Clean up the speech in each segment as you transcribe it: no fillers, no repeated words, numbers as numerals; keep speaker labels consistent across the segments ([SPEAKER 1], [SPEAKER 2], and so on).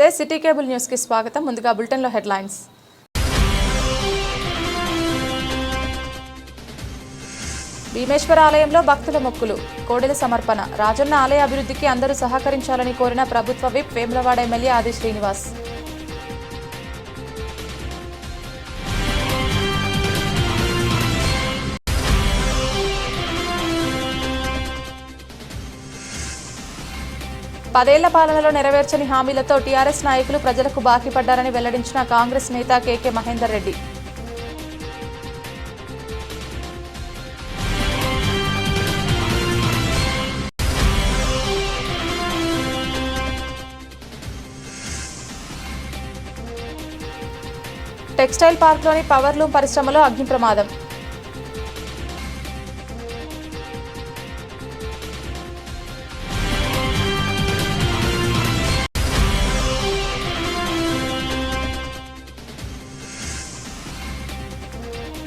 [SPEAKER 1] నమస్తే city cable news కి స్వాగతం. ముందుగా బులెటిన్ లో హెడ్లైన్స్. భీమేశ్వర ఆలయంలో భక్తుల మొక్కులు, కోడెల సమర్పణ. రాజన్న ఆలయ అభివృద్ధికి అందరూ సహకరించాలని కోరిన ప్రభుత్వ విప్ వేములవాడ ఎమ్మెల్యే ఆది శ్రీనివాస్. పదేళ్ల పాలనలో నెరవేర్చని హామీలతో టీఆర్ఎస్ నాయకులు ప్రజలకు బాకీ పడ్డారని వెల్లడించిన కాంగ్రెస్ నేత కేకే మహేందర్ రెడ్డి. టెక్స్టైల్ పార్క్లోని పవర్లూమ్ పరిశ్రమలో అగ్ని ప్రమాదం.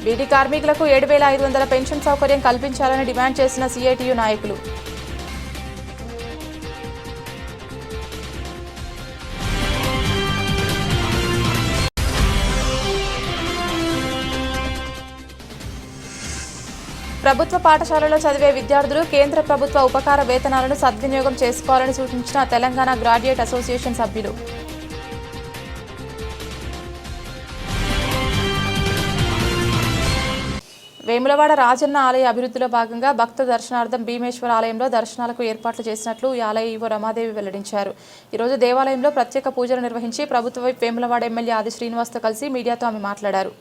[SPEAKER 1] బీడీ కార్మికులకు 7,500 పెన్షన్ సౌకర్యం కల్పించాలని డిమాండ్ చేసిన సిఐటియు నాయకులు. ప్రభుత్వ పాఠశాలలో చదివే విద్యార్థులు కేంద్ర ప్రభుత్వ ఉపకార వేతనాలను సద్వినియోగం చేసుకోవాలని సూచించిన తెలంగాణ గ్రాడ్యుయేట్ అసోసియేషన్ సభ్యులు. వేములవాడ రాజన్న ఆలయ అభివృద్ధిలో భాగంగా భక్త దర్శనార్థం భీమేశ్వర ఆలయంలో దర్శనాలకు ఏర్పాట్లు చేసినట్లు ఈ ఆలయ ఈవో రమాదేవి వెల్లడించారు. ఈరోజు దేవాలయంలో ప్రత్యేక పూజలు నిర్వహించి ప్రభుత్వ వైపు వేములవాడ ఎమ్మెల్యే ఆది శ్రీనివాస్తో కలిసి మీడియాతో ఆమె మాట్లాడారు.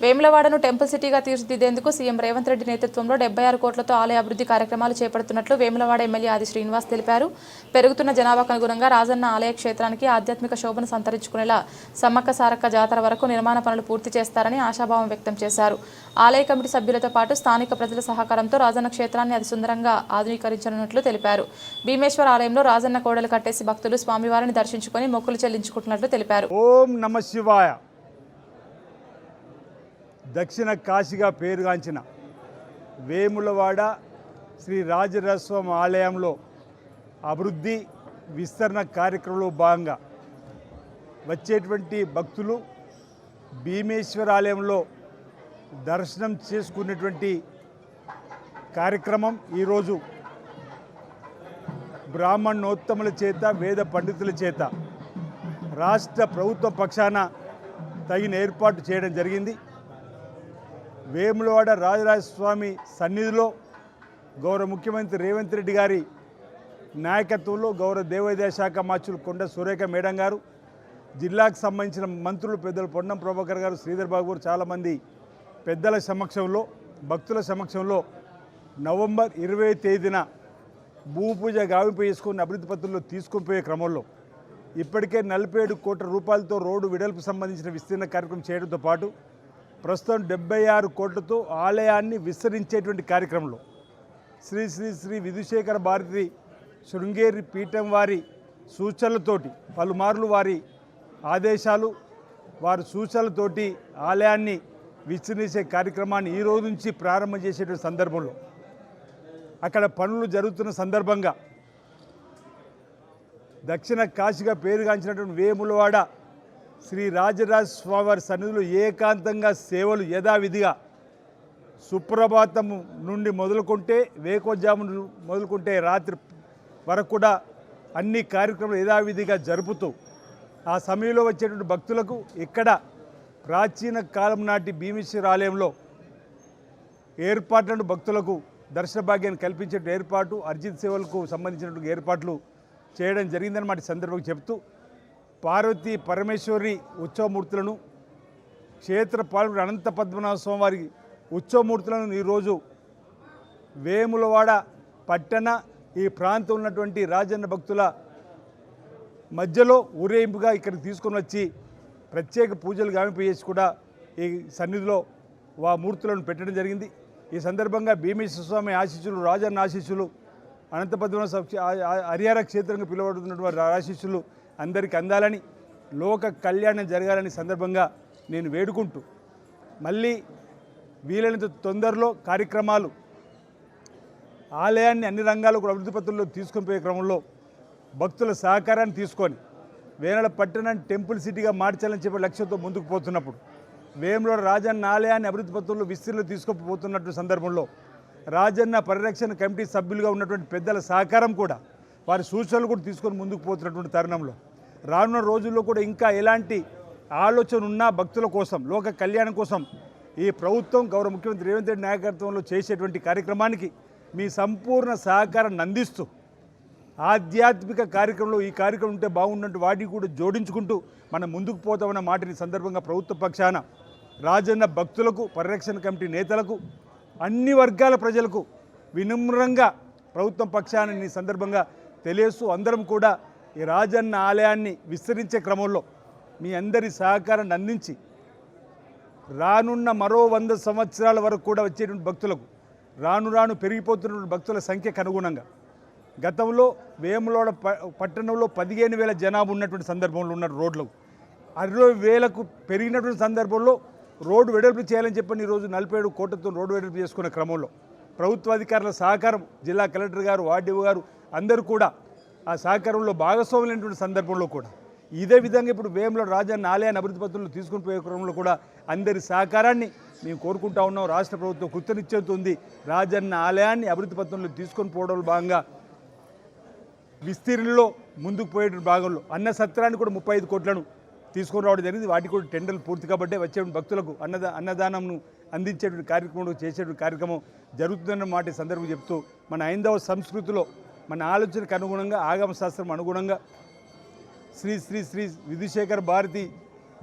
[SPEAKER 1] వేములవాడను టెంపుల్ సిటీగా తీర్చిదిద్దేందుకు సీఎం రేవంత్ రెడ్డి నేతృత్వంలో 76 కోట్లతో ఆలయ అభివృద్ధి కార్యక్రమాలు చేపడుతున్నట్లు వేములవాడ ఎమ్మెల్యే ఆది శ్రీనివాస్ తెలిపారు. పెరుగుతున్న జనాభాకు అనుగుణంగా రాజన్న ఆలయ క్షేత్రానికి ఆధ్యాత్మిక శోభను సంతరించుకునేలా సమ్మక్క సారక్క జాతర వరకు నిర్మాణ పనులు పూర్తి చేస్తారని ఆశాభావం వ్యక్తం చేశారు. ఆలయ కమిటీ సభ్యులతో పాటు స్థానిక ప్రజల సహకారంతో రాజన్న క్షేత్రాన్ని అతి సుందరంగా ఆధునీకరించనున్నట్లు తెలిపారు. భీమేశ్వర ఆలయంలో రాజన్న కోడలు కట్టేసి భక్తులు స్వామివారిని దర్శించుకొని మొక్కులు చెల్లించుకుంటున్నట్లు తెలిపారు.
[SPEAKER 2] ఓం నమ శివాయ. దక్షిణ కాశీగా పేరుగాంచిన వేములవాడ శ్రీ రాజరాజస్వామి ఆలయంలో అభివృద్ధి విస్తరణ కార్యక్రమంలో భాగంగా వచ్చేటువంటి భక్తులు భీమేశ్వర ఆలయంలో దర్శనం చేసుకునేటువంటి కార్యక్రమం ఈరోజు బ్రాహ్మణోత్తముల చేత వేద పండితుల చేత రాష్ట్ర ప్రభుత్వ పక్షాన తగిన ఏర్పాటు చేయడం జరిగింది. వేములవాడ రాజరాజస్వామి సన్నిధిలో గౌరవ ముఖ్యమంత్రి రేవంత్ రెడ్డి గారి నాయకత్వంలో గౌరవ దేవాదాయ శాఖ మంత్రులు కొండ సురేఖ మేడం గారు, జిల్లాకు సంబంధించిన మంత్రులు పెద్దలు పొన్నం ప్రభాకర్ గారు, శ్రీధర్ బాబు గారు, చాలామంది పెద్దల సమక్షంలో భక్తుల సమక్షంలో నవంబర్ 20వ తేదీన భూమి పూజ గావింపు చేసుకుని అభివృద్ధి పత్రంలో తీసుకొని పోయే క్రమంలో ఇప్పటికే 47 కోట్ల రూపాయలతో రోడ్డు వెడల్పు సంబంధించిన విస్తీర్ణ కార్యక్రమం చేయడంతో పాటు ప్రస్తుతం 76 కోట్లతో ఆలయాన్ని విస్తరించేటువంటి కార్యక్రమంలో శ్రీ శ్రీ శ్రీ విధుశేఖర భారతి శృంగేరి పీఠం వారి సూచనలతోటి పలుమార్లు వారి ఆదేశాలు వారి సూచనలతోటి ఆలయాన్ని విస్తరించే కార్యక్రమాన్ని ఈ రోజు నుంచి ప్రారంభం చేసేటువంటి సందర్భంలో అక్కడ పనులు జరుగుతున్న సందర్భంగా దక్షిణ కాశీగా పేరుగాంచినటువంటి వేములవాడ శ్రీ రాజరాజ స్వామివారి సన్నిధిలో ఏకాంతంగా సేవలు యథావిధిగా సుప్రభాతం నుండి మొదలుకుంటే వేకోజాము మొదలుకుంటే రాత్రి వరకు కూడా అన్ని కార్యక్రమాలు యథావిధిగా జరుపుతూ ఆ సమయంలో వచ్చేటువంటి భక్తులకు ఇక్కడ ప్రాచీన కాలం నాటి భీమేశ్వర ఆలయంలో ఏర్పాట్లను భక్తులకు దర్శన భాగ్యాన్ని కల్పించే ఏర్పాటు అర్జిత్ సేవలకు సంబంధించినటువంటి ఏర్పాట్లు చేయడం జరిగిందన్నమాట సందర్భంగా చెప్తూ పార్వతీ పరమేశ్వరి ఉత్సవమూర్తులను క్షేత్ర పాల్గొని అనంత పద్మనాభ స్వామి వారి ఉత్సవమూర్తులను ఈరోజు వేములవాడ పట్టణ ఈ ప్రాంతం ఉన్నటువంటి రాజన్న భక్తుల మధ్యలో ఊరేగింపుగా ఇక్కడికి తీసుకొని వచ్చి ప్రత్యేక పూజలు గావింపు చేసి కూడా ఈ సన్నిధిలో మూర్తులను పెట్టడం జరిగింది. ఈ సందర్భంగా భీమేశ్వర స్వామి ఆశీస్సులు, రాజన్న ఆశీస్సులు, అనంత పద్మనాభ హరిహర క్షేత్రంగా పిలువబడుతున్నటువంటి ఆశీస్సులు అందరికీ అందాలని, లోక కళ్యాణం జరగాలని సందర్భంగా నేను వేడుకుంటూ మళ్ళీ వీలైనంత తొందరలో కార్యక్రమాలు ఆలయాన్ని అన్ని రంగాలకు అభివృద్ధి పత్రంలో తీసుకొని పోయే క్రమంలో భక్తుల సహకారాన్ని తీసుకొని వేములవాడ పట్టణాన్ని టెంపుల్ సిటీగా మార్చాలని చెప్పే లక్ష్యంతో ముందుకు పోతున్నప్పుడు వేములవాడ రాజన్న ఆలయాన్ని అభివృద్ధి పత్రంలో విస్తీర్ణలో తీసుకుపోతున్నటువంటి సందర్భంలో రాజన్న పరిరక్షణ కమిటీ సభ్యులుగా ఉన్నటువంటి పెద్దల సహకారం కూడా వారి సూచనలు కూడా తీసుకొని ముందుకు పోతున్నటువంటి తరుణంలో రానున్న రోజుల్లో కూడా ఇంకా ఎలాంటి ఆలోచన ఉన్నా భక్తుల కోసం లోక కళ్యాణం కోసం ఈ ప్రభుత్వం గౌరవ ముఖ్యమంత్రి రేవంత్ రెడ్డి నాయకత్వంలో చేసేటువంటి కార్యక్రమానికి మీ సంపూర్ణ సహకారాన్ని అందిస్తూ ఆధ్యాత్మిక కార్యక్రమంలో ఈ కార్యక్రమం ఉంటే బాగున్నట్టు వాటికి కూడా జోడించుకుంటూ మనం ముందుకు పోతామన్న మాటని సందర్భంగా ప్రభుత్వ పక్షాన రాజన్న భక్తులకు పరిరక్షణ కమిటీ నేతలకు అన్ని వర్గాల ప్రజలకు వినమ్రంగా ప్రభుత్వం పక్షాన ఈ సందర్భంగా తెలియస్తూ అందరం కూడా ఈ రాజన్న ఆలయాన్ని విస్తరించే క్రమంలో మీ అందరి సహకారాన్ని అందించి రానున్న మరో 100 సంవత్సరాల వరకు కూడా వచ్చేటువంటి భక్తులకు రాను రాను పెరిగిపోతున్న భక్తుల సంఖ్యకు అనుగుణంగా గతంలో వేములవాడ పట్టణంలో 15,000 జనాభా ఉన్నటువంటి సందర్భంలో ఉన్న రోడ్లు 60,000కు పెరిగినటువంటి సందర్భంలో రోడ్డు వెడల్పు చేయాలని చెప్పని ఈరోజు 47 కోట్లతో రోడ్డు వెడల్పు చేసుకునే క్రమంలో ప్రభుత్వ అధికారుల సహకారం జిల్లా కలెక్టర్ గారు ఆర్డీఓ గారు అందరూ కూడా ఆ సహకారంలో భాగస్వాములైనటువంటి సందర్భంలో కూడా ఇదే విధంగా ఇప్పుడు వేములవాడ రాజన్న ఆలయాన్ని అభివృద్ధి పత్రంలో తీసుకుని పోయే క్రమంలో కూడా అందరి సహకారాన్ని మేము కోరుకుంటా ఉన్నాం. రాష్ట్ర ప్రభుత్వం కృతనిశ్చయంతో ఉంది. రాజన్న ఆలయాన్ని అభివృద్ధి పత్రంలో తీసుకొని పోవడంలో భాగంగా విస్తీర్ణలో ముందుకు పోయే భాగంలో అన్న సత్రాన్ని కూడా 35 కోట్లను తీసుకొని రావడం జరిగింది. వాటికి కూడా టెండర్లు పూర్తి కాబట్టి వచ్చే భక్తులకు అన్నదానంను అందించేటువంటి కార్యక్రమం చేసేటువంటి కార్యక్రమం జరుగుతుందన్న మాట ఈ సందర్భం చెప్తూ మన హైందవ సంస్కృతిలో మన ఆలోచనకు అనుగుణంగా ఆగమ శాస్త్రం అనుగుణంగా శ్రీ శ్రీ శ్రీ విధుశేఖర భారతి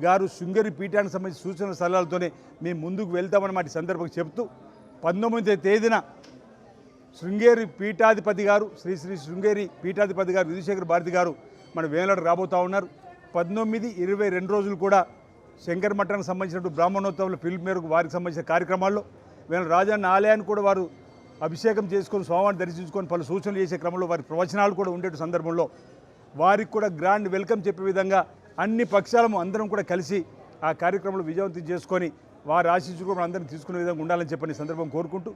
[SPEAKER 2] గారు శృంగేరి పీఠానికి సంబంధించిన సూచనల సలహాలతోనే మేము ముందుకు వెళ్తామన్నమాట ఈ సందర్భంగా చెప్తూ 19వ తేదీన శృంగేరి పీఠాధిపతి గారు శ్రీ శ్రీ శృంగేరి పీఠాధిపతి గారు విధుశేఖర భారతి గారు మన వేములవాడ రాబోతూ ఉన్నారు. 19, 22 రోజులు కూడా శంకర మఠానికి సంబంధించినటువంటి బ్రాహ్మణోత్సవాల పిలుపు మేరకు వారికి సంబంధించిన కార్యక్రమాల్లో వేములవాడ రాజన్న ఆలయాన్ని కూడా వారు అభిషేకం చేసుకొని స్వామివారిని దర్శించుకొని పలు సూచనలు చేసే క్రమంలో వారి ప్రవచనాలు కూడా ఉండే సందర్భంలో వారికి కూడా గ్రాండ్ వెల్కమ్ చెప్పే విధంగా అన్ని పక్షాలము అందరం కూడా కలిసి ఆ కార్యక్రమంలో విజయవంతం చేసుకొని వారి ఆశీస్సులు అందరినీ తీసుకునే విధంగా ఉండాలని చెప్పని సందర్భం కోరుకుంటూ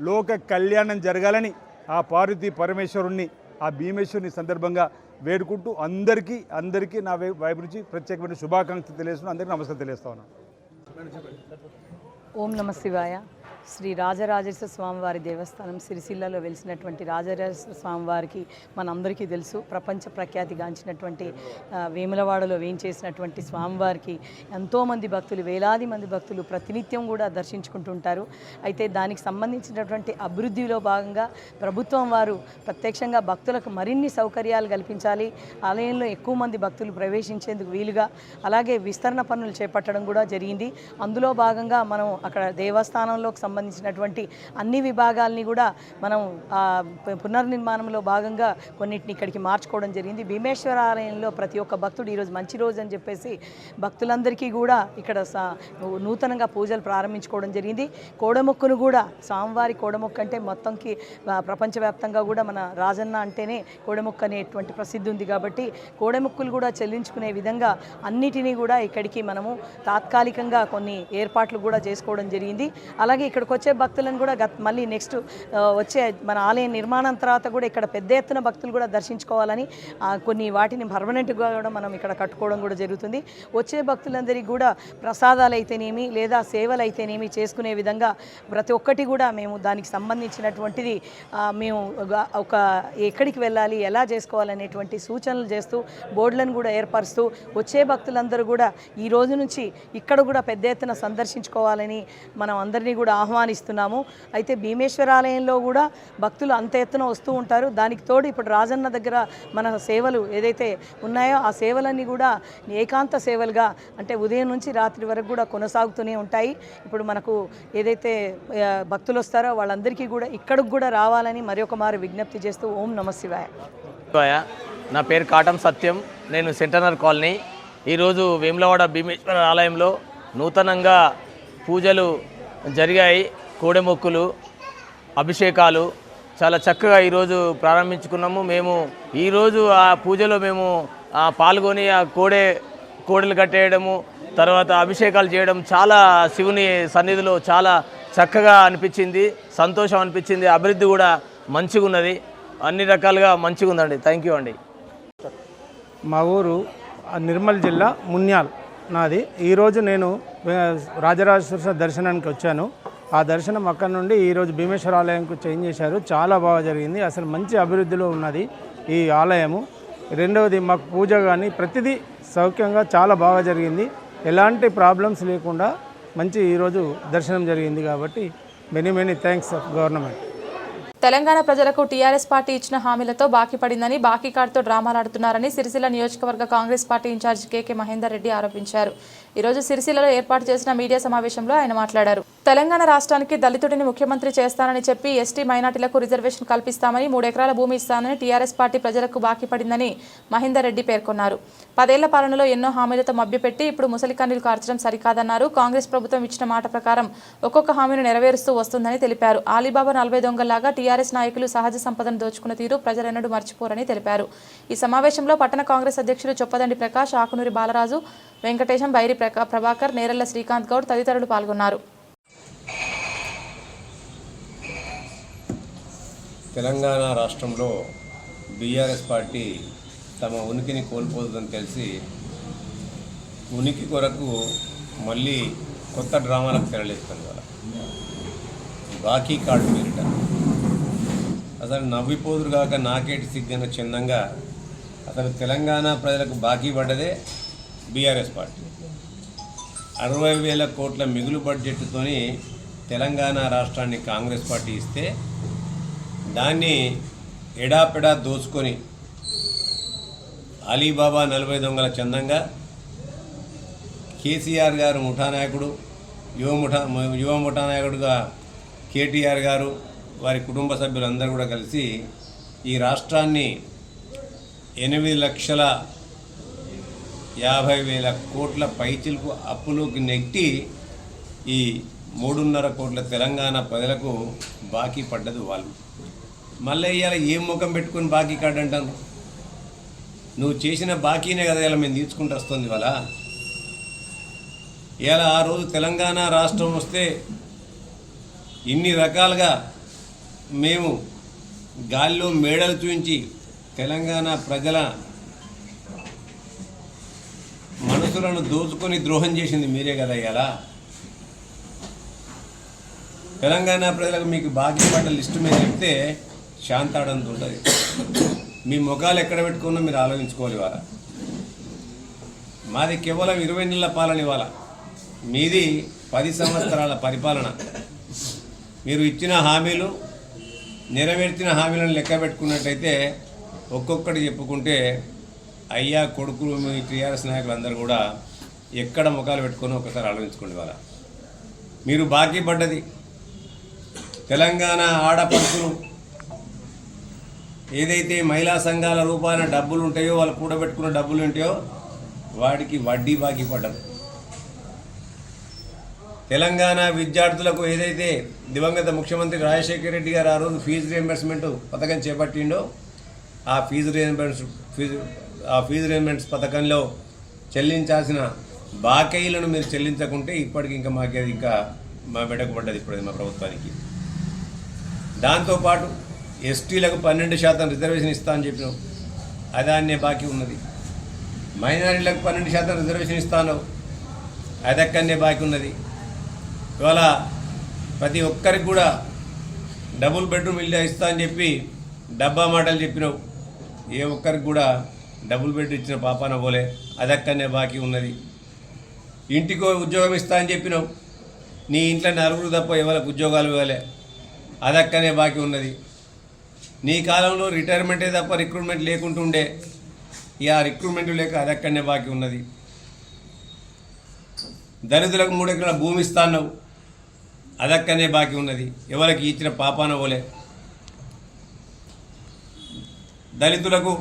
[SPEAKER 2] లోక కళ్యాణం జరగాలని ఆ పార్వతీ పరమేశ్వరుణ్ణి ఆ భీమేశ్వరుని సందర్భంగా వేడుకుంటూ అందరికీ నా వైపు నుంచి ప్రత్యేకమైన శుభాకాంక్షలు తెలియజేస్తున్నాను. అందరికీ నమస్కారం తెలియజేస్తా ఉన్నాను.
[SPEAKER 3] ఓం నమ శివాయ. శ్రీ రాజరాజేశ్వర స్వామివారి దేవస్థానం సిరిసిల్లలో వెలిసినటువంటి రాజరాజేశ్వర స్వామివారికి మనందరికీ తెలుసు. ప్రపంచ ప్రఖ్యాతిగాంచినటువంటి వేములవాడలో వేయించేసినటువంటి స్వామివారికి ఎంతోమంది భక్తులు, వేలాది మంది భక్తులు ప్రతినిత్యం కూడా దర్శించుకుంటుంటారు. అయితే దానికి సంబంధించినటువంటి అభివృద్ధిలో భాగంగా ప్రభుత్వం వారు ప్రత్యక్షంగా భక్తులకు మరిన్ని సౌకర్యాలు కల్పించాలి, ఆలయంలో ఎక్కువ మంది భక్తులు ప్రవేశించేందుకు వీలుగా, అలాగే విస్తరణ పనులు చేపట్టడం కూడా జరిగింది. అందులో భాగంగా మనం అక్కడ దేవస్థానంలోకి సంబంధించినటువంటి అన్ని విభాగాల్ని కూడా మనం పునర్నిర్మాణంలో భాగంగా కొన్నిటిని ఇక్కడికి మార్చుకోవడం జరిగింది. భీమేశ్వర ఆలయంలో ప్రతి ఒక్క భక్తుడు ఈరోజు మంచి రోజు అని చెప్పేసి భక్తులందరికీ కూడా ఇక్కడ నూతనంగా పూజలు ప్రారంభించుకోవడం జరిగింది. కోడమొక్కును కూడా స్వామివారి కోడమొక్కు అంటే మొత్తంకి ప్రపంచవ్యాప్తంగా కూడా మన రాజన్న అంటేనే కోడమొక్కు అనేటువంటి ప్రసిద్ధి ఉంది కాబట్టి కోడమొక్కులు కూడా చెల్లించుకునే విధంగా అన్నిటినీ కూడా ఇక్కడికి మనము తాత్కాలికంగా కొన్ని ఏర్పాట్లు కూడా చేసుకోవడం జరిగింది. అలాగే ఇక్కడికి వచ్చే భక్తులను కూడా మళ్ళీ నెక్స్ట్ వచ్చే మన ఆలయ నిర్మాణం తర్వాత కూడా ఇక్కడ పెద్ద ఎత్తున భక్తులు కూడా దర్శించుకోవాలని కొన్ని వాటిని పర్మనెంట్గా కూడా మనం ఇక్కడ కట్టుకోవడం కూడా జరుగుతుంది. వచ్చే భక్తులందరికీ కూడా ప్రసాదాలు అయితేనేమి లేదా సేవలు అయితేనేమి చేసుకునే విధంగా ప్రతి ఒక్కటి కూడా మేము దానికి సంబంధించినటువంటిది మేము ఒక ఎక్కడికి వెళ్ళాలి, ఎలా చేసుకోవాలనేటువంటి సూచనలు చేస్తూ బోర్డులను కూడా ఏర్పరుస్తూ వచ్చే భక్తులందరూ కూడా ఈ రోజు నుంచి ఇక్కడ కూడా పెద్ద ఎత్తున సందర్శించుకోవాలని మనం అందరినీ కూడా ఆహ్వానిస్తున్నాము. అయితే భీమేశ్వర ఆలయంలో కూడా భక్తులు అంత ఎత్తున వస్తూ ఉంటారు. దానికి తోడు ఇప్పుడు రాజన్న దగ్గర మన సేవలు ఏదైతే ఉన్నాయో ఆ సేవలన్నీ కూడా ఏకాంత సేవలుగా అంటే ఉదయం నుంచి రాత్రి వరకు కూడా కొనసాగుతూనే ఉంటాయి. ఇప్పుడు మనకు ఏదైతే భక్తులు వస్తారో వాళ్ళందరికీ కూడా ఇక్కడికి కూడా రావాలని మరొక మారు విజ్ఞప్తి చేస్తూ ఓం నమ శివాయ.
[SPEAKER 4] నా పేరు కాటం సత్యం, నేను సెంటనర్ కాలనీ. ఈరోజు వేములవాడ భీమేశ్వర ఆలయంలో నూతనంగా పూజలు జరిగాయి. కోడెమొక్కులు, అభిషేకాలు చాలా చక్కగా ఈరోజు ప్రారంభించుకున్నాము. మేము ఈరోజు ఆ పూజలో మేము పాల్గొని ఆ కోడెలు కట్టేయడము, తర్వాత అభిషేకాలు చేయడం చాలా శివుని సన్నిధిలో చాలా చక్కగా అనిపించింది, సంతోషం అనిపించింది. అభివృద్ధి కూడా మంచిగా ఉన్నది, అన్ని రకాలుగా మంచిగా ఉందండి. థ్యాంక్ యూ అండి.
[SPEAKER 5] మా ఊరు నిర్మల్ జిల్లా మున్యాల్ నాది. ఈరోజు నేను రాజరాజేశ్వర దర్శనానికి వచ్చాను. ఆ దర్శనం అక్కడ నుండి ఈరోజు భీమేశ్వర ఆలయంకు చేంజ్ చేశారు. చాలా బాగా జరిగింది. అసలు మంచి అభివృద్ధిలో ఉన్నది ఈ ఆలయము. రెండవది మాకు పూజ కానీ ప్రతిదీ సౌఖ్యంగా చాలా బాగా జరిగింది. ఎలాంటి ప్రాబ్లమ్స్ లేకుండా మంచి ఈరోజు దర్శనం జరిగింది. కాబట్టి many thanks of government.
[SPEAKER 1] Telangana ప్రజలకు టీఆర్ఎస్ పార్టీ ఇచ్చిన హామీలతో బాకీ పడిందని, బాకీ కార్డుతో డ్రామాలాడుతున్నారని సిరిసిల్ల నియోజకవర్గ కాంగ్రెస్ పార్టీ ఇన్ఛార్జ్ కేకే మహేందర్ రెడ్డి ఆరోపించారు. ఈరోజు సిరిసిల్లలో ఏర్పాటు చేసిన మీడియా సమావేశంలో ఆయన మాట్లాడారు. తెలంగాణ రాష్ట్రానికి దళితుడిని ముఖ్యమంత్రి చేస్తానని చెప్పి ఎస్టీ మైనార్టీలకు రిజర్వేషన్ కల్పిస్తామని 3 ఎకరాల భూమి ఇస్తానని టీఆర్ఎస్ పార్టీ ప్రజలకు బాకీ పడిందని మహేందర్ రెడ్డి పేర్కొన్నారు. 10 ఏళ్ల పాలనలో ఎన్నో హామీలతో మభ్యపెట్టి ఇప్పుడు ముసలి కన్నీళ్లు కార్చడం సరికాదన్నారు. కాంగ్రెస్ ప్రభుత్వం ఇచ్చిన మాట ప్రకారం ఒక్కొక్క హామీని నెరవేరుస్తూ వస్తుందని తెలిపారు. ఆలీబాబా 40 దొంగల్లాగా టీఆర్ఎస్ నాయకులు సహజ సంపదను దోచుకున్న తీరు ప్రజలెన్నడూ మర్చిపోరని తెలిపారు. ఈ సమావేశంలో పట్టణ కాంగ్రెస్ అధ్యక్షులు చొప్పదండి ప్రకాష్, ఆకునూరి బాలరాజు, వెంకటేశం, బైరి ప్రభాకర్, నేరెళ్ల శ్రీకాంత్ గౌడ్ తదితరులు పాల్గొన్నారు.
[SPEAKER 6] తెలంగాణ రాష్ట్రంలో బీఆర్ఎస్ పార్టీ తమ ఉనికిని కోల్పోతుందని తెలిసి ఉనికి కొరకు మళ్ళీ కొత్త డ్రామాలకు తెరలేస్తుంది. వాళ్ళ బాకీ కార్డు పేరిట అసలు నవ్విపోదురు కాక నాకేటి సిగ్గన చిన్నంగా అసలు తెలంగాణ ప్రజలకు బాకీ పడ్డదే బీఆర్ఎస్ పార్టీ. 60,000 కోట్ల మిగులు బడ్జెట్తోని తెలంగాణ రాష్ట్రాన్ని కాంగ్రెస్ పార్టీ ఇస్తే దాన్ని ఎడాపెడా దోచుకొని అలీబాబా 40 దొంగల చందంగా కేసీఆర్ గారు ముఠానాయకుడు, యువ ముఠానాయకుడుగా కేటీఆర్ గారు, వారి కుటుంబ సభ్యులందరూ కూడా కలిసి ఈ రాష్ట్రాన్ని 8,50,000 కోట్ల పైచిలకు అప్పులోకి నెట్టి ఈ 3.5 కోట్ల తెలంగాణ ప్రజలకు బాకీ పడ్డది వాళ్ళు. మళ్ళీ ఇవాళ ఏం ముఖం పెట్టుకొని బాకీ కార్డు అంటాను? నువ్వు చేసిన బాకీనే కదా ఇలా మేము తీర్చుకుంటూ వస్తుంది ఇవాళ. ఇవాళ ఆ రోజు తెలంగాణ రాష్ట్రం వస్తే ఇన్ని రకాలుగా మేము గాల్లో మేడలు చూపించి తెలంగాణ ప్రజల మనసులను దోచుకొని ద్రోహం చేసింది మీరే కదా. ఇలా తెలంగాణ ప్రజలకు మీకు బాకీ పడ్డ లిస్టు మీద చెప్తే శాంతాడంత ఉంటుంది. మీ ముఖాలు ఎక్కడ పెట్టుకున్నా మీరు ఆలోచించుకోవాలి. ఇవాళ మాది కేవలం 20 నెలల పాలన. ఇవాళ మీది 10 సంవత్సరాల పరిపాలన. మీరు ఇచ్చిన హామీలు, నెరవేర్చిన హామీలను లెక్క పెట్టుకున్నట్టయితే ఒక్కొక్కటి చెప్పుకుంటే అయ్యా కొడుకులు మీ టీఆర్ఎస్ నాయకులు అందరూ కూడా ఎక్కడ ముఖాలు పెట్టుకొని ఒకసారి ఆలోచించుకోండి. ఇవాళ మీరు బాకీ పడ్డది తెలంగాణ ఆడపడుచులు ఏదైతే మహిళా సంఘాల రూపాయన డబ్బులు ఉంటాయో, వాళ్ళు కూడబెట్టుకున్న డబ్బులు ఉంటాయో వాటికి వడ్డీ బాకీ పడ్డది. తెలంగాణ విద్యార్థులకు ఏదైతే దివంగత ముఖ్యమంత్రి రాజశేఖర రెడ్డి గారు ఆ రోజు ఫీజు రియంబర్స్మెంట్ పథకం చేపట్టిండో ఆ ఫీజు రియంబర్స్మెంట్స్ పథకంలో చెల్లించాల్సిన బాకీలను మీరు చెల్లించకుంటే ఇప్పటికి ఇంకా మాకేది ఇంకా మా మెడకు పడ్డది ఇప్పుడు మా ప్రభుత్వానికి. దాంతోపాటు ఎస్టీలకు 12% రిజర్వేషన్ ఇస్తా అని చెప్పినావు, అదాన్నే బాకీ ఉన్నది. మైనారిటీలకు 12% రిజర్వేషన్ ఇస్తాను, అదక్కడనే బాకీ ఉన్నది. ఇవాళ ప్రతి ఒక్కరికి కూడా డబుల్ బెడ్రూమ్ ఇల్లు ఇస్తా అని చెప్పి డబ్బా మాటలు చెప్పినావు. ఏ ఒక్కరికి కూడా డబుల్ బెడ్ ఇచ్చిన పాపాన పోలే, అదక్కడనే బాకీ ఉన్నది. ఇంటికో ఉద్యోగం ఇస్తా అని చెప్పినావు, నీ ఇంట్లో 4 తప్ప ఎవరికి ఉద్యోగాలు ఇవ్వలే, అదక్కడనే బాకీ ఉన్నది. నీ కాలంలో రిటైర్మెంటే తప్ప రిక్రూట్మెంట్ లేకుంటుండే, ఇక రిక్రూట్మెంట్ లేక అదక్కడనే బాకీ ఉన్నది. దళితులకు 3 ఎకరాల భూమి ఇస్తాన్నావు, అదక్కడనే బాకీ ఉన్నది, ఎవరికి ఇచ్చిన పాపాన పోలే. దళితులకు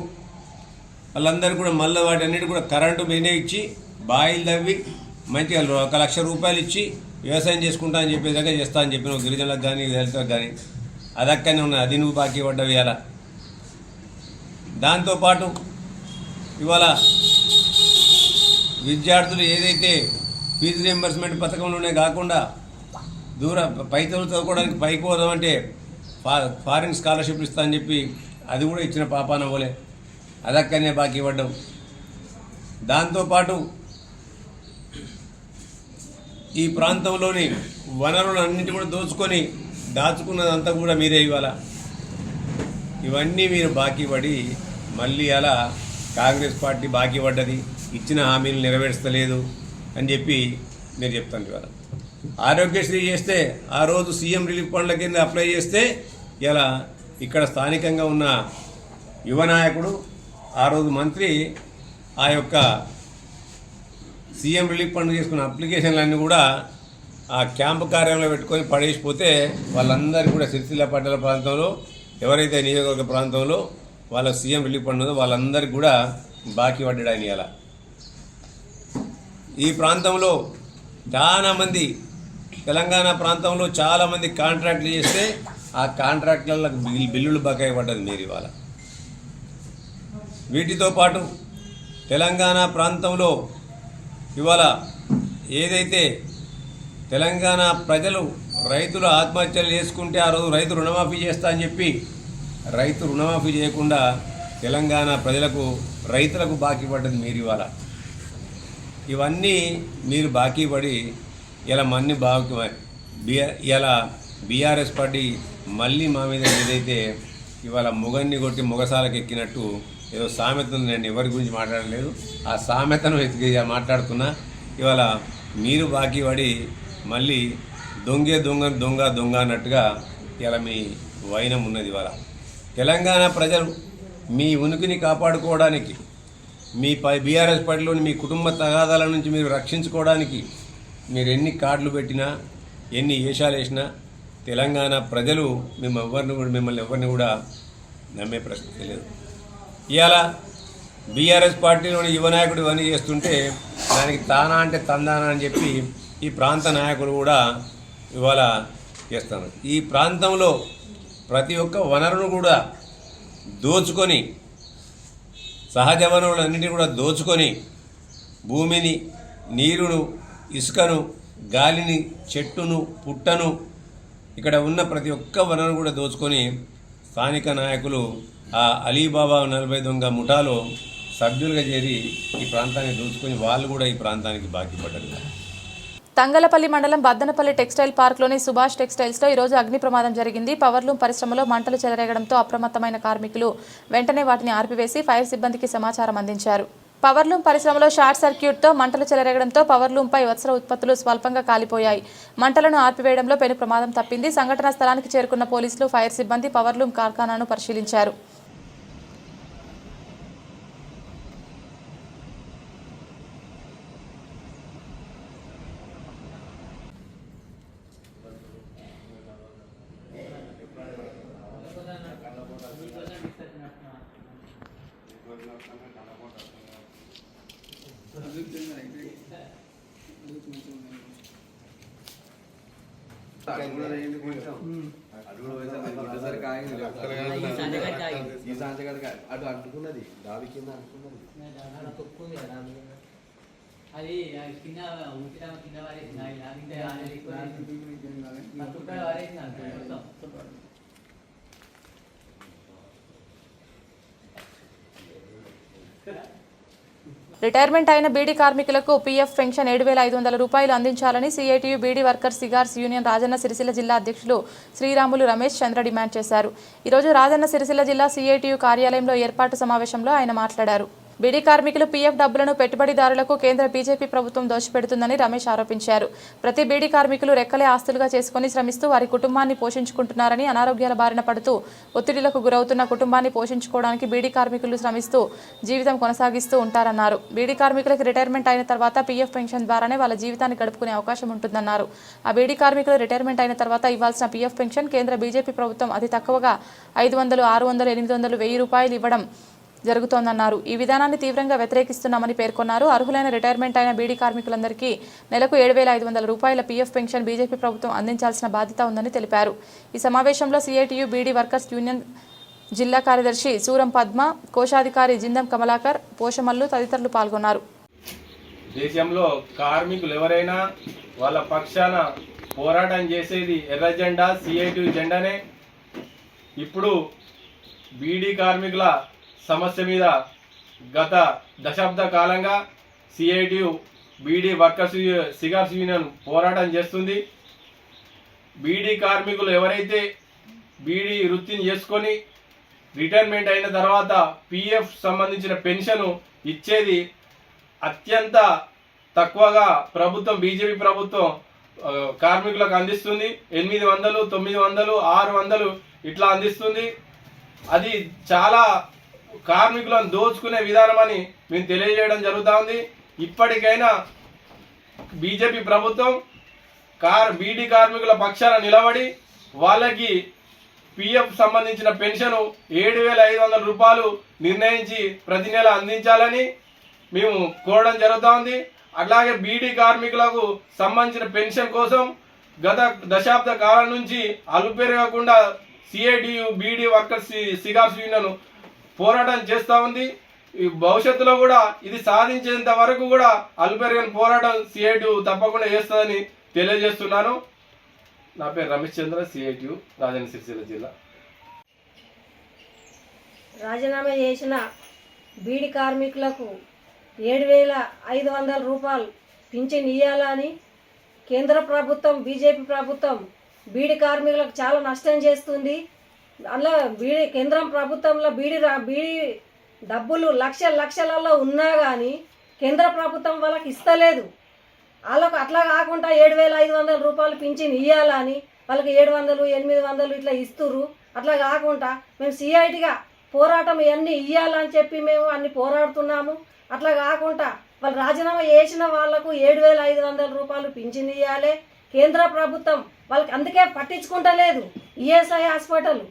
[SPEAKER 6] వాళ్ళందరూ కూడా మళ్ళీ వాటి అన్నిటి కూడా కరెంటు మీనే ఇచ్చి బాయిలు తవ్వి మంచిగా 1,00,000 రూపాయలు ఇచ్చి వ్యవసాయం చేసుకుంటా అని చెప్పే విధంగా చేస్తా అని చెప్పిన గిరిజనులకు కానీ దళితులకు కానీ అదక్కడనే ఉన్నది. అది నువ్వు బాకీ పడ్డవి. ఇవాళ దాంతోపాటు ఇవాళ విద్యార్థులు ఏదైతే ఫీజు రియంబర్స్మెంట్ పథకంలోనే కాకుండా పై చదువు చదువుకోవడానికి పైకి పోదామంటే ఫారిన్ స్కాలర్షిప్ ఇస్తా అని చెప్పి అది కూడా ఇచ్చిన పాపాన పోలే, అదక్కడనే బాకీ పడ్డావు. దాంతోపాటు ఈ ప్రాంతంలోని వనరులన్నింటి కూడా దోచుకొని దాచుకున్నదంతా కూడా మీరే ఇవాళ. ఇవన్నీ మీరు బాకీ పడి మళ్ళీ అలా కాంగ్రెస్ పార్టీ బాకీ పడ్డది, ఇచ్చిన హామీలు నెరవేర్చలేదు అని చెప్పి మీరు చెప్తాను. ఇవాళ ఆరోగ్యశ్రీ చేస్తే ఆ రోజు సీఎం రిలీఫ్ ఫండ్ల కింద అప్లై చేస్తే ఇలా ఇక్కడ స్థానికంగా ఉన్న యువ నాయకుడు ఆ రోజు మంత్రి ఆ యొక్క సీఎం రిలీఫ్ ఫండ్ చేసుకున్న అప్లికేషన్లన్నీ కూడా ఆ క్యాంపు కార్యాలయంలో పెట్టుకొని పడేసిపోతే వాళ్ళందరికీ కూడా సిరిసిల్ల పట్టణ ప్రాంతంలో ఎవరైతే నియోజకవర్గ ప్రాంతంలో వాళ్ళ సీఎం రిలీఫ్ ఫండ్ ఉందో వాళ్ళందరికీ కూడా బాకీ పడ్డాడు ఆయన. ఇలా ఈ ప్రాంతంలో చాలామంది తెలంగాణ ప్రాంతంలో చాలామంది కాంట్రాక్ట్లు చేస్తే ఆ కాంట్రాక్ట్లకు బిల్లులు బకాయి పడ్డది మీరు ఇవాళ. వీటితో పాటు తెలంగాణ ప్రాంతంలో ఇవాళ ఏదైతే తెలంగాణ ప్రజలు రైతులు ఆత్మహత్యలు చేసుకుంటే ఆ రోజు రైతు రుణమాఫీ చేస్తా అని చెప్పి రైతు రుణమాఫీ చేయకుండా తెలంగాణ ప్రజలకు రైతులకు బాకీ పడ్డది మీరు ఇవాళ. ఇవన్నీ మీరు బాకీ పడి ఇలా మన్ని ఇలా బీఆర్ఎస్ పార్టీ మళ్ళీ మా మీద ఏదైతే ఇవాళ మొగన్ని కొట్టి మొగసాలకు ఎక్కినట్టు ఏదో సామెతను, నేను ఎవరి గురించి మాట్లాడలేదు, ఆ సామెతను మాట్లాడుతున్నా. ఇవాళ మీరు బాకీ పడి మళ్ళీ దొంగే దొంగ దొంగ దొంగ అన్నట్టుగా ఇలా మీ వైనం ఉన్నది. ఇవాళ తెలంగాణ ప్రజలు మీ ఉనికిని కాపాడుకోవడానికి, మీ బీఆర్ఎస్ పార్టీలోని మీ కుటుంబ తగాదాల నుంచి మీరు రక్షించుకోవడానికి మీరు ఎన్ని కార్డులు పెట్టినా, ఎన్ని వేషాలు వేసినా తెలంగాణ ప్రజలు మిమ్మల్ని ఎవరిని కూడా నమ్మే ప్రశ్న లేదు. ఇవాళ బీఆర్ఎస్ పార్టీలోని యువ నాయకుడు ఇవన్నీ చేస్తుంటే దానికి తానా అంటే తందానా అని చెప్పి ఈ ప్రాంత నాయకులు కూడా ఇవాళ చేస్తున్నారు. ఈ ప్రాంతంలో ప్రతి ఒక్క వనరును కూడా దోచుకొని, సహజ వనరులన్నింటినీ కూడా దోచుకొని భూమిని, నీరును, ఇసుకను, గాలిని, చెట్టును, పుట్టను, ఇక్కడ ఉన్న ప్రతి ఒక్క వనరును కూడా దోచుకొని స్థానిక నాయకులు ఆ అలీబాబా 40 దొంగ ముఠాలో సభ్యులుగా చేరి ఈ ప్రాంతాన్ని దోచుకొని వాళ్ళు కూడా ఈ ప్రాంతానికి బాకీ పడ్డారు.
[SPEAKER 1] తంగలపల్లి మండలం బద్దనపల్లి టెక్స్టైల్ పార్క్లోని సుభాష్ టెక్స్టైల్స్లో ఈరోజు అగ్ని ప్రమాదం జరిగింది. పవర్లూమ్ పరిశ్రమలో మంటలు చెలరేగడంతో అప్రమత్తమైన కార్మికులు వెంటనే వాటిని ఆర్పివేసి ఫైర్ సిబ్బందికి సమాచారం అందించారు. పవర్లూమ్ పరిశ్రమలో షార్ట్ సర్క్యూట్తో మంటలు చెలరేగడంతో పవర్లూంపై వత్సర ఉత్పత్తులు స్వల్పంగా కాలిపోయాయి. మంటలను ఆర్పివేయడంలో పెను ప్రమాదం తప్పింది. సంఘటనా స్థలానికి చేరుకున్న పోలీసులు, ఫైర్ సిబ్బంది పవర్లూమ్ కార్ఖానాను పరిశీలించారు.
[SPEAKER 7] అటు అంటుకున్నది దావి కింద అనుకున్నది
[SPEAKER 8] అది కింద కింద
[SPEAKER 1] రిటైర్మెంట్ అయిన బీడీ కార్మికులకు పీఎఫ్ పెన్షన్ 7,500 రూపాయలు అందించాలని CITU beedi workers cigars union Rajanna Sircilla జిల్లా అధ్యక్షులు శ్రీరాములు రమేష్ చంద్ర డిమాండ్ చేశారు. ఈరోజు రాజన్న సిరిసిల్ల జిల్లా సిఐటియు కార్యాలయంలో ఏర్పాటు సమావేశంలో ఆయన మాట్లాడారు. బీడీ కార్మికులు పీఎఫ్ డబ్బులను పెట్టుబడిదారులకు కేంద్ర బీజేపీ ప్రభుత్వం దోచిపెడుతుందని రమేష్ ఆరోపించారు. ప్రతి బీడీ కార్మికులు రెక్కలే ఆస్తులుగా చేసుకుని శ్రమిస్తూ వారి కుటుంబాన్ని పోషించుకుంటున్నారని, అనారోగ్యాల బారిన పడుతూ ఒత్తిడిలకు గురవుతున్న కుటుంబాన్ని పోషించుకోవడానికి బీడీ కార్మికులు శ్రమిస్తూ జీవితం కొనసాగిస్తూ ఉంటారన్నారు. బీడీ కార్మికులకు రిటైర్మెంట్ అయిన తర్వాత పీఎఫ్ పెన్షన్ ద్వారానే వాళ్ళ జీవితాన్ని గడుపుకునే అవకాశం ఉంటుందన్నారు. ఆ బీడీ కార్మికులు రిటైర్మెంట్ అయిన తర్వాత ఇవ్వాల్సిన పీఎఫ్ పెన్షన్ కేంద్ర బీజేపీ ప్రభుత్వం అతి తక్కువగా 500, 600, 800, 1000 రూపాయలు ఇవ్వడం జరుగుతోందన్నారు. ఈ విధానాన్ని తీవ్రంగా వ్యతిరేకిస్తున్నామని పేర్కొన్నారు. అర్హులైన రిటైర్మెంట్ అయిన బీడీ కార్మికులందరికీ నెలకు 7,500 రూపాయల పీఎఫ్ పెన్షన్ బీజేపీ ప్రభుత్వం అందించాల్సిన బాధ్యత ఉందని తెలిపారు. ఈ సమావేశంలో సిఐటియు బీడీ వర్కర్స్ యూనియన్ జిల్లా కార్యదర్శి సూరం పద్మ, కోశాధికారి జిందం కమలాకర్, పోషమల్లు తదితరులు పాల్గొన్నారు.
[SPEAKER 9] దేశంలో కార్మికులు ఎవరైనా వాళ్ళ పక్షాన పోరాటం చేసేది ఎర్ర జెండా, సిఐటియు జెండానే. ఇప్పుడు బీడీ కార్మికుల సమస్య మీద గత దశాబ్ద కాలంగా CITU beedi workers cigars union పోరాటం చేస్తుంది. బీడీ కార్మికులు ఎవరైతే బీడీ వృత్తిని చేసుకొని రిటైర్మెంట్ అయిన తర్వాత పిఎఫ్ సంబంధించిన పెన్షన్ ఇచ్చేది అత్యంత తక్కువగా ప్రభుత్వం, బీజేపీ ప్రభుత్వం కార్మికులకు అందిస్తుంది. 800, 900, 600 ఇట్లా అందిస్తుంది. అది చాలా కార్మికులను దోచుకునే విధానమని మేము తెలియజేయడం జరుగుతూ ఉంది. ఇప్పటికైనా బీజేపీ ప్రభుత్వం బీడీ కార్మికుల పక్షాన నిలబడి వాళ్ళకి పిఎఫ్ సంబంధించిన పెన్షన్ 7,500 రూపాయలు నిర్ణయించి ప్రతి నెల అందించాలని మేము కోరడం జరుగుతూ ఉంది. అట్లాగే బీడీ కార్మికులకు సంబంధించిన పెన్షన్ కోసం గత దశాబ్ద కాలం నుంచి అలుపెరగకుండా CITU beedi workers cigars union పోరాటం చేస్తూ ఉంది. ఈ భవిష్యత్తులో కూడా ఇది సాధించేంత వరకు కూడా అలుపెరగని పోరాటం సిఐటియు తప్పకుండా చేస్తుందని తెలియజేస్తున్నాను. నా పేరు రమేష్ చంద్ర, సిఐటియు రాజన్న సిరిసిల్ల జిల్లా.
[SPEAKER 10] రాజీనామా చేసిన బీడీ కార్మికులకు 7,500 రూపాయలు పింఛన్ ఇవ్వాలని కేంద్ర ప్రభుత్వం, బీజేపీ ప్రభుత్వం బీడీ కార్మికులకు చాలా నష్టం చేస్తుంది. అందులో కేంద్రం ప్రభుత్వంలో బీడీ డబ్బులు లక్షలలో ఉన్నా కానీ కేంద్ర ప్రభుత్వం వాళ్ళకి ఇస్తలేదు. వాళ్ళకు అట్లా కాకుండా 7,500 రూపాయలు పింఛన్ ఇవ్వాలని వాళ్ళకి 700, 800 ఇట్లా ఇస్తుర్రు. అట్లా కాకుండా మేము సిఐటిగా పోరాటం ఇవన్నీ ఇవ్వాలని చెప్పి మేము అన్ని పోరాడుతున్నాము. అట్లా కాకుండా వాళ్ళు రాజీనామా చేసిన వాళ్లకు 7,500 రూపాయలు పింఛన్ ఇవ్వాలి. కేంద్ర ప్రభుత్వం వాళ్ళకి అందుకే పట్టించుకుంటలేదు. ఈఎస్ఐ హాస్పిటల్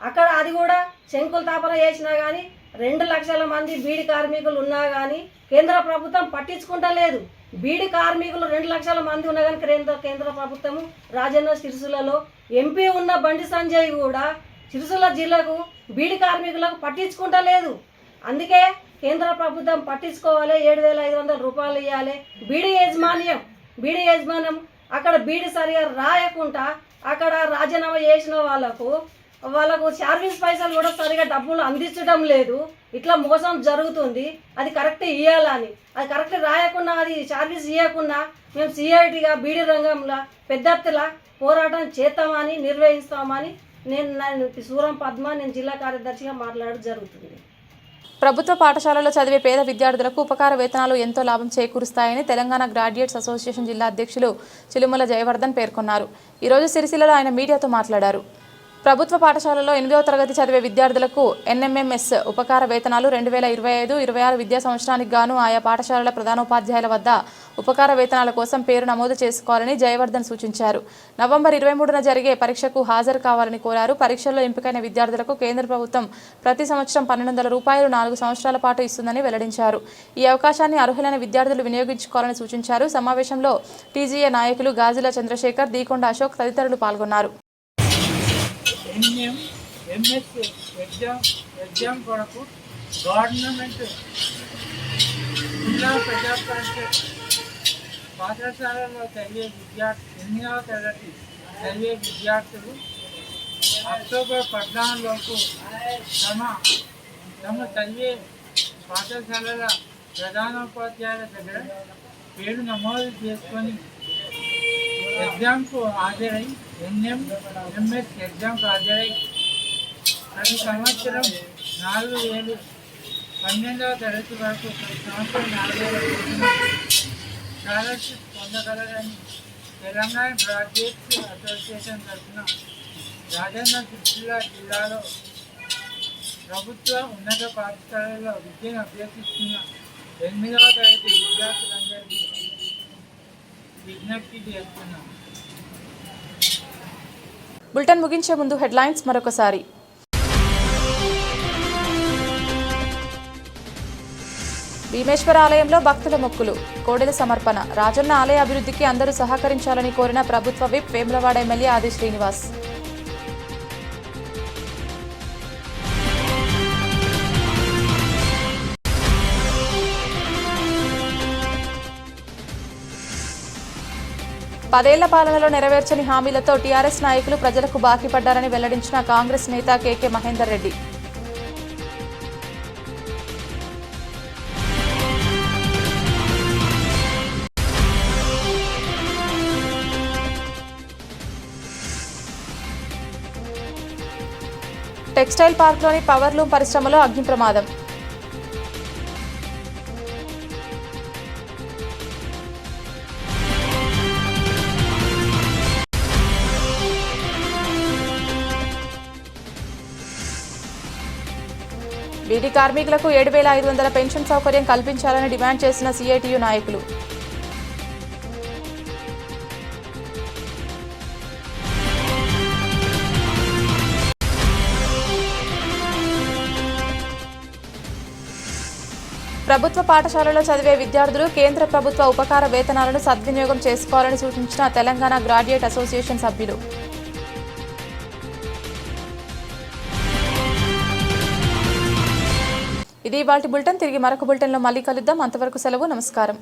[SPEAKER 10] అక్కడ అది కూడా శంకుస్థాపన చేసినా కానీ 2 లక్షల మంది బీడీ కార్మికులు ఉన్నా కానీ కేంద్ర ప్రభుత్వం పట్టించుకుంటలేదు. బీడీ కార్మికులు 2 లక్షల మంది ఉన్నా కానీ కేంద్ర ప్రభుత్వం రాజన్న సిరిసిల్లలో ఎంపీ ఉన్న బండి సంజయ్ కూడా సిరిసిల్ల జిల్లాకు బీడీ కార్మికులకు పట్టించుకుంటలేదు. అందుకే కేంద్ర ప్రభుత్వం పట్టించుకోవాలి. 7,500 రూపాయలు ఇవ్వాలి. బీడీ యజమాన్యం అక్కడ బీడీ సరిగా రాయకుండా అక్కడ రాజీనామా చేసిన వాళ్ళకు సర్వీస్ పైసలు కూడా సరిగా డబ్బులు అందించడం లేదు. ఇట్లా మోసం జరుగుతుంది. అది కరెక్ట్ ఇవ్వాలని, అది కరెక్ట్ రాయకుండా అది సర్వీస్ ఇవ్వకుండా మేము సిఐటిగా బీడీ రంగంలో పెద్ద ఎత్తున పోరాటం చేస్తామని నిర్వహిస్తామని నేను సూరం పద్మ, నేను జిల్లా కార్యదర్శిగా మాట్లాడడం జరుగుతుంది.
[SPEAKER 1] ప్రభుత్వ పాఠశాలలో చదివే పేద విద్యార్థులకు ఉపకార వేతనాలు ఎంతో లాభం చేకూరుస్తాయని తెలంగాణ గ్రాడ్యుయేట్స్ అసోసియేషన్ జిల్లా అధ్యక్షులు చిలుముల జయవర్ధన్ పేర్కొన్నారు. ఈరోజు సిరిసిల్లలో ఆయన మీడియాతో మాట్లాడారు. ప్రభుత్వ పాఠశాలలో 8వ తరగతి చదివే విద్యార్థులకు ఎన్ఎంఎంఎస్ ఉపకార వేతనాలు 2025-26 విద్యా సంవత్సరానికి గాను ఆయా పాఠశాలల ప్రధానోపాధ్యాయుల వద్ద ఉపకార వేతనాల కోసం పేరు నమోదు చేసుకోవాలని జయవర్ధన్ సూచించారు. నవంబర్ 23న జరిగే పరీక్షకు హాజరు కావాలని కోరారు. పరీక్షల్లో ఎంపికైన విద్యార్థులకు కేంద్ర ప్రభుత్వం ప్రతి సంవత్సరం 1,200 రూపాయలు 4 సంవత్సరాల పాటు ఇస్తుందని వెల్లడించారు. ఈ అవకాశాన్ని అర్హులైన విద్యార్థులు వినియోగించుకోవాలని సూచించారు. సమావేశంలో టీజీఏ నాయకులు గాజుల చంద్రశేఖర్, దీకొండ అశోక్ తదితరులు పాల్గొన్నారు.
[SPEAKER 11] ఎగ్జామ్ కొరకు గవర్నమెంట్ జిల్లా ప్రజా పరిషత్ పాఠశాలలో చదివే 8వ తరగతి చదివే విద్యార్థులు అక్టోబర్ 14లోపు తమ చదివే పాఠశాలల ప్రధానోపాధ్యాయుల దగ్గర పేరు నమోదు చేసుకొని ఎగ్జామ్కు హాజరై ఎన్ఎంఎంఎస్ ఎగ్జామ్కు హాజరై ప్రతి సంవత్సరం 4,000 12వ తరగతి వరకు ప్రతి సంవత్సరం 4,000 స్కాలర్షిప్ పొందగలరని తెలంగాణ గ్రాడ్యుయేట్స్ అసోసియేషన్ తరఫున రాజన్న సిరిసిల్ల జిల్లాలో ప్రభుత్వ ఉన్నత పాఠశాలలో విద్యను అభ్యసిస్తున్న 8వ తరగతి విద్యార్థులందరికీ విజ్ఞప్తి చేస్తున్నాం.
[SPEAKER 1] బులెటిన్ ముగించే ముందు హెడ్లైన్స్ మరొకసారి. భీమేశ్వర ఆలయంలో భక్తుల మొక్కులు, కోడెల సమర్పణ. రాజన్న ఆలయ అభివృద్ధికి అందరూ సహకరించాలని కోరిన ప్రభుత్వ విప్ వేములవాడ ఎమ్మెల్యే ఆది శ్రీనివాస్. పదేళ్ల పాలనలో నెరవేర్చని హామీలతో టీఆర్ఎస్ నాయకులు ప్రజలకు బాకీ పడ్డారని వెల్లడించిన కాంగ్రెస్ నేత కేకే మహేందర్ రెడ్డి. టెక్స్టైల్ పార్క్లోని పవర్లూమ్ పరిశ్రమలో అగ్ని ప్రమాదం. బీడీ కార్మికులకు 7,500 పెన్షన్ సౌకర్యం కల్పించాలని డిమాండ్ చేసిన సిఐటియు నాయకులు. ప్రభుత్వ పాఠశాలలో చదివే విద్యార్థులు కేంద్ర ప్రభుత్వ ఉపకార వేతనాలను సద్వినియోగం చేసుకోవాలని సూచించిన తెలంగాణ గ్రాడ్యుయేట్ అసోసియేషన్ సభ్యులు. ఇది ఇవాల్టి బులెటిన్. తిరిగి మరొక బులెటిన్లో మళ్ళీ కలుద్దాం. అంతవరకు సెలవు. నమస్కారం.